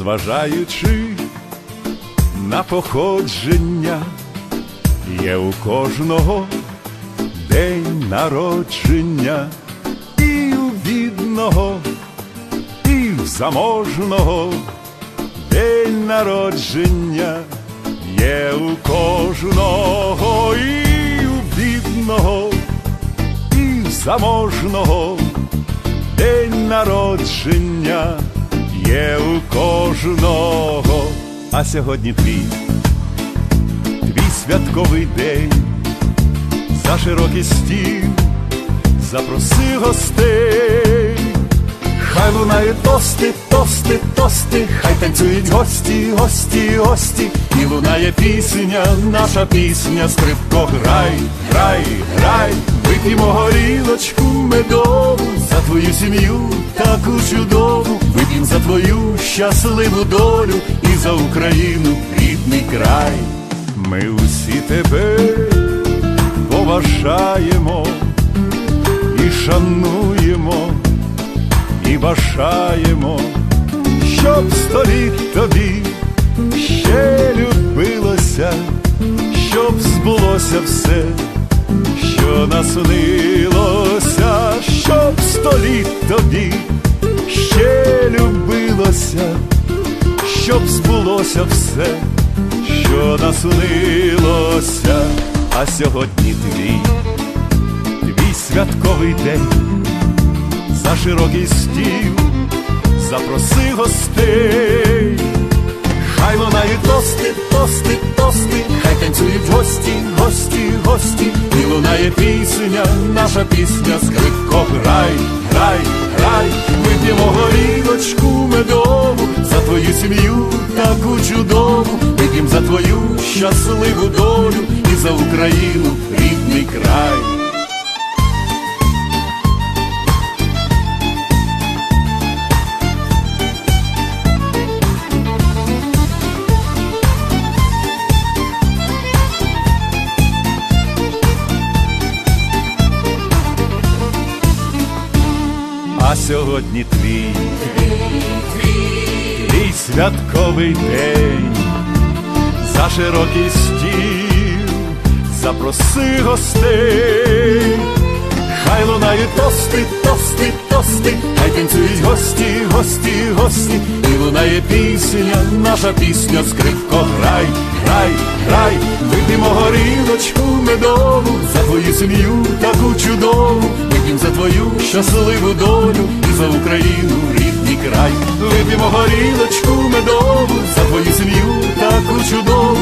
незважаючи на походження, є у кожного день народження, і у бідного, і в заможного день народження, є у кожного, і у бідного, і в заможного день народження, є у кожного. А сьогодні твій святковий день. За широкий стіл запроси гостей. Хай лунають тости, тости, тости, хай танцюють гості, гості, гості. І лунає пісня, наша пісня, скрипко, грай, грай, грай. Вип'ємо горілочку медову за твою сім'ю таку чудову. Вип'ємо за твою щасливу долю і за Україну, рідний край. Ми усі тебе поважаємо і шануємо, і бажаємо, щоб 100 літ тобі ще любилося, щоб збулося все, що наснилося, щоб 100 літ тобі ще любилося, щоб збулося все, що наснилося. А сьогодні твій святковий день. За широкий стіл запроси гостей. Хай лунають тости, тости, тости, хай танцюють гості, гості, гості. І лунає пісня, наша пісня, скрипко, грай, грай, грай. Вип'ємо горілочку медову за твою сім'ю таку чудову. Вип'ємо за твою щасливу долю і за Україну, рідний край. А сьогодні твій святковий день. За широкий стіл запроси гостей. Хай лунають тости, тости, тости, хай танцюють гості, гості, гості. І лунає пісня, наша пісня, скрипко, грай, грай, грай. Вип'ємо горілочку медову за твою сім'ю таку чудову. Вип'ємо за твою щасливу долю і за Україну, рідний край. Вип'ємо горілочку медову за твою сім'ю таку чудову.